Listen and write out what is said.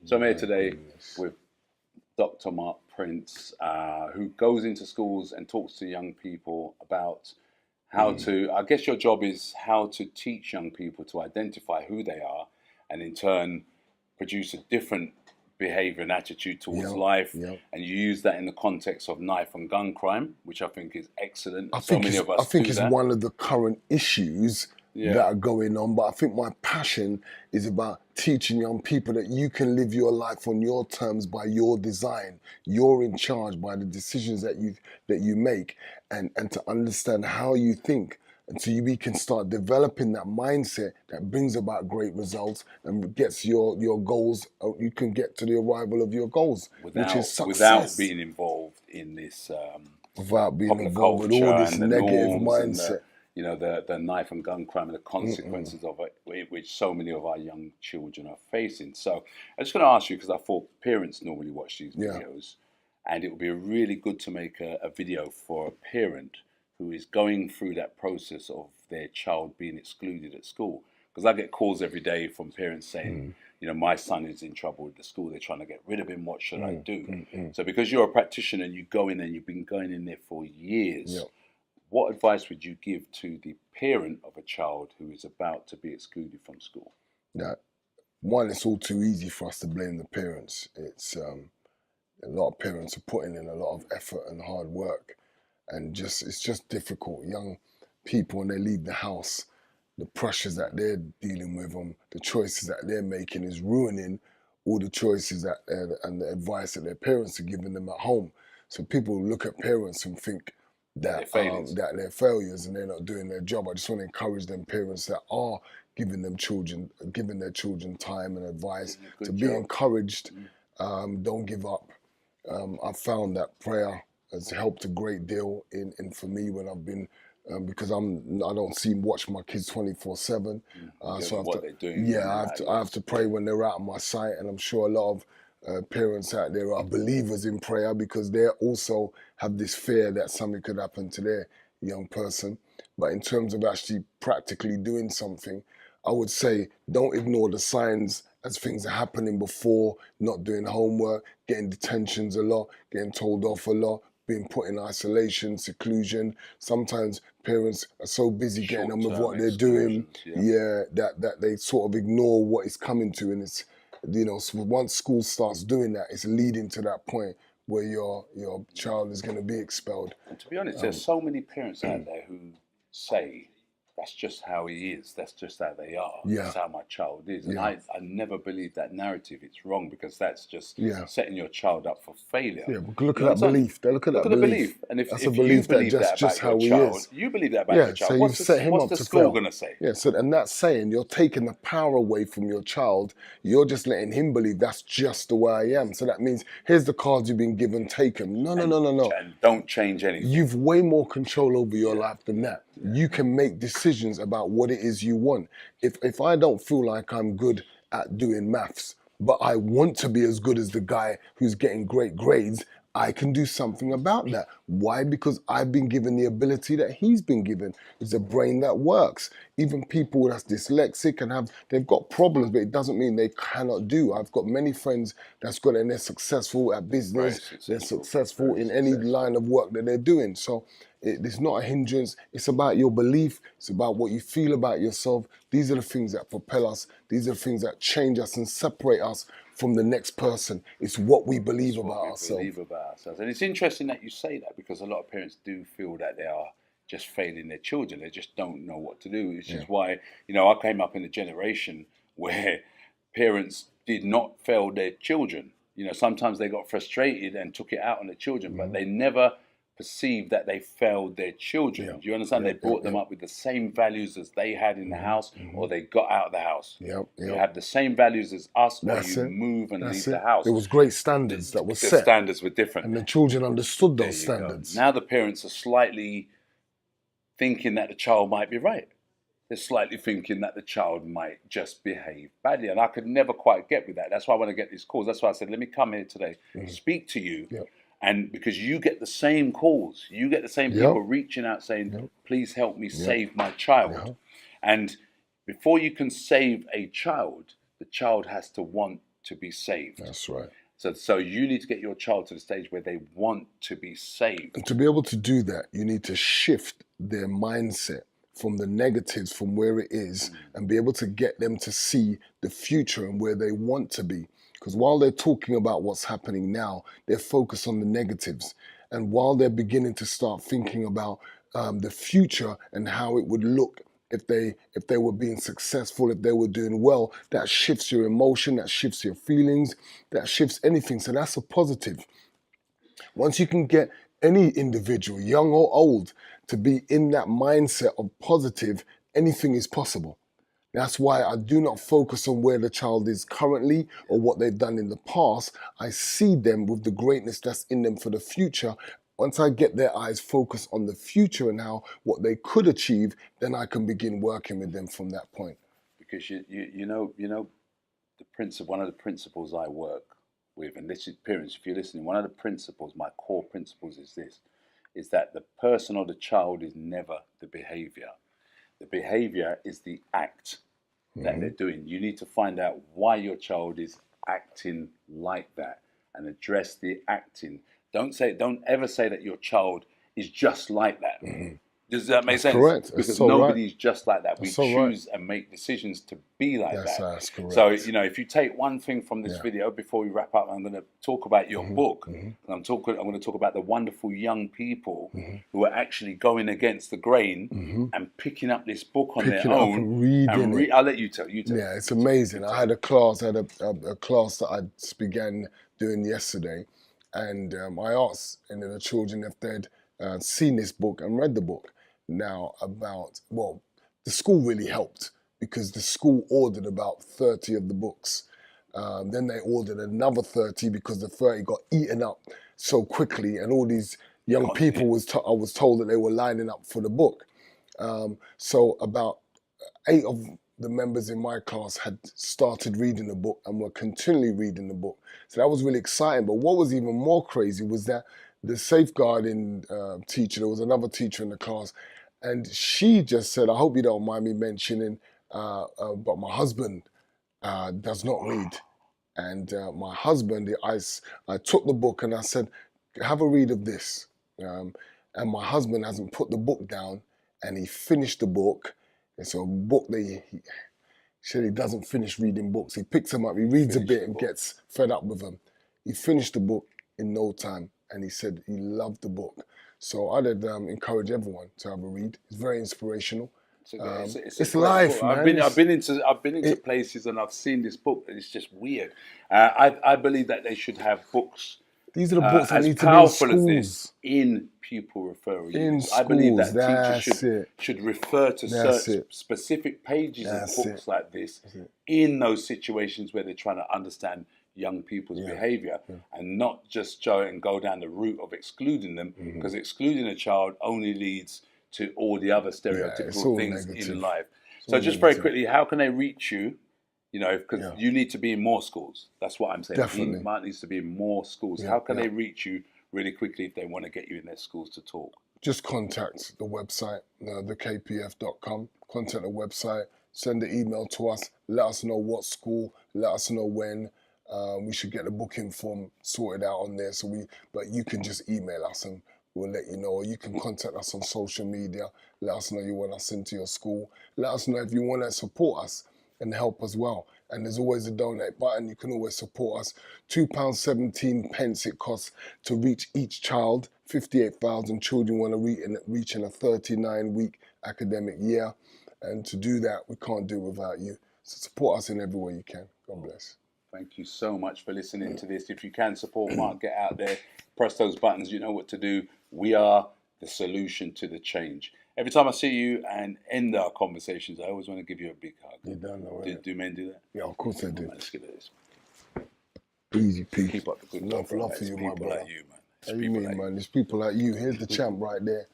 So I'm here today with Dr. Mark Prince, who goes into schools and talks to young people about how to, I guess your job is how to teach young people to identify who they are and in turn produce a different behaviour and attitude towards life. And you use that in the context of knife and gun crime, which I think is excellent. I think it's one of the current issues that are going on, but I think my passion is about teaching young people that you can live your life on your terms by your design. You're in charge by the decisions that you make, and to understand how you think, and so we can start developing that mindset that brings about great results and gets your goals. You can get to the arrival of your goals, which is success. Without being involved in this without being involved with all this negative mindset. The knife and gun crime and the consequences of it, which so many of our young children are facing. So I'm just going to ask you, because I thought parents normally watch these videos, and it would be really good to make a video for a parent who is going through that process of their child being excluded at school. Because I get calls every day from parents saying, my son is in trouble with the school, they're trying to get rid of him, what should I do? So because you're a practitioner and you go in and you've been going in there for years, what advice would you give to the parent of a child who is about to be excluded from school? One, it's all too easy for us to blame the parents. It's a lot of parents are putting in a lot of effort and hard work, and it's just difficult. Young people, when they leave the house, the pressures that they're dealing with, the choices that they're making is ruining all the choices and the advice that their parents are giving them at home. So people look at parents and think that they're failures and they're not doing their job. I just want to encourage them parents that are giving their children time and advice to be encouraged. Don't give up. I've found that prayer has helped a great deal in for me when I've been because I don't watch my kids 24/7. So I have to pray when they're out of my sight, and I'm sure a lot of parents out there are believers in prayer because they also have this fear that something could happen to their young person. But in terms of actually practically doing something, I would say don't ignore the signs as things are happening before, not doing homework, getting detentions a lot, getting told off a lot, being put in isolation, seclusion. Sometimes parents are so busy getting on with what they're doing, that they sort of ignore what is coming to, and it's, so once school starts doing that, it's leading to that point where your child is going to be expelled. And to be honest, there's so many parents out there who say, that's just how he is, that's just how they are, that's how my child is. And I never believe that narrative. It's wrong, because that's just setting your child up for failure. But look at that belief. Look at that belief. And if you believe that that's just how he is. You believe that about your child. So what's the school going to say? And that's saying you're taking the power away from your child. You're just letting him believe that's just the way I am. So that means, here's the cards you've been given, take them. No. And don't change anything. You've way more control over your life than that. You can make decisions about what it is you want. If I don't feel like I'm good at doing maths, but I want to be as good as the guy who's getting great grades, I can do something about that. Why? Because I've been given the ability that he's been given. It's a brain that works. Even people that's dyslexic and they've got problems, but it doesn't mean they cannot do. I've got many friends that's got, and they're successful at business. They're successful in any line of work that they're doing. So it's not a hindrance. It's about your belief. It's about what you feel about yourself. These are the things that propel us. These are the things that change us and separate us from the next person. It's what we believe about ourselves. And it's interesting that you say that, because a lot of parents do feel that they are just failing their children. They just don't know what to do, which is why, I came up in a generation where parents did not fail their children. Sometimes they got frustrated and took it out on the children, but they never perceived that they failed their children. Do you understand? They brought them up with the same values as they had in the house, or they got out of the house. You have the same values as us, or you move and leave the house. There was great standards that were set. The standards were different. And the children understood those standards. Now the parents are slightly thinking that the child might be right. They're slightly thinking that the child might just behave badly. And I could never quite get with that. That's why I want to get these calls. That's why I said, let me come here today, speak to you. And because you get the same calls, you get the same people reaching out saying, please help me save my child. And before you can save a child, the child has to want to be saved. That's right. So you need to get your child to the stage where they want to be saved. And to be able to do that, you need to shift their mindset from the negatives, from where it is, and be able to get them to see the future and where they want to be. Because while they're talking about what's happening now, they're focused on the negatives. And while they're beginning to start thinking about the future and how it would look if they were being successful, if they were doing well, that shifts your emotion, that shifts your feelings, that shifts anything. So that's a positive. Once you can get any individual, young or old, to be in that mindset of positive, anything is possible. That's why I do not focus on where the child is currently or what they've done in the past. I see them with the greatness that's in them for the future. Once I get their eyes focused on the future and how what they could achieve, then I can begin working with them from that point. Because you know one of the principles I work with, and this is parents, if you're listening, one of the principles, my core principles is this, is that the person or the child is never the behaviour. The behaviour is the act that they're doing. You need to find out why your child is acting like that and address the acting. Don't ever say that your child is just like that. Does that make sense? Correct. Because so nobody's just like that. We so choose and make decisions to be like that. That's correct. So, if you take one thing from this video before we wrap up, I'm going to talk about your book. And I'm going to talk about the wonderful young people who are actually going against the grain and picking up this book on their own. And reading it. I'll let you tell. Yeah, it's amazing. I had a class, a class that I began doing yesterday, and I asked the children if they'd seen this book and read the book. Now the school really helped because the school ordered about 30 of the books. Then they ordered another 30 because the 30 got eaten up so quickly, and all these young people I was told that they were lining up for the book. So about 8 of the members in my class had started reading the book and were continually reading the book. So that was really exciting. But what was even more crazy was that the safeguarding teacher, there was another teacher in the class, and she just said, I hope you don't mind me mentioning, but my husband does not read. And my husband, I took the book and I said, have a read of this. And my husband hasn't put the book down, and he finished the book. It's a book that he said he doesn't finish reading books. He picks them up, he reads a bit and gets fed up with them. He finished the book in no time, and he said he loved the book. So I'd encourage everyone to have a read. It's very inspirational. It's life, man. I've been into places and I've seen this book, and it's just weird. I believe that they should have books. These are the books that need to be in schools. In pupil referral units. I believe that teachers should refer to specific pages of books like this in those situations where they're trying to understand young people's behaviour, and not just go down the route of excluding them, because excluding a child only leads to all the other stereotypical things in life. So just very quickly, how can they reach you? Because you need to be in more schools. That's what I'm saying. Definitely. Mark needs to be in more schools. How can they reach you really quickly if they want to get you in their schools to talk? Just contact the website, thekpf.com. Contact the website, send an email to us, let us know what school, let us know when. We should get the booking form sorted out on there. But you can just email us and we'll let you know. Or you can contact us on social media. Let us know you want us into your school. Let us know if you want to support us and help as well. And there's always a donate button. You can always support us. £2.17 it costs to reach each child. 58,000 children want to reach in a 39-week academic year. And to do that, we can't do it without you. So support us in every way you can. God bless. Thank you so much for listening to this. If you can support Mark, get out there, press those buttons. You know what to do. We are the solution to the change. Every time I see you and end our conversations, I always want to give you a big hug. You don't know it. Do men do that? Yeah, of course they do. Let's get at this. Easy, peace. Keep up the good love for you, my brother. Like you, man. What do you mean, man? There's people like you. Here's the champ right there.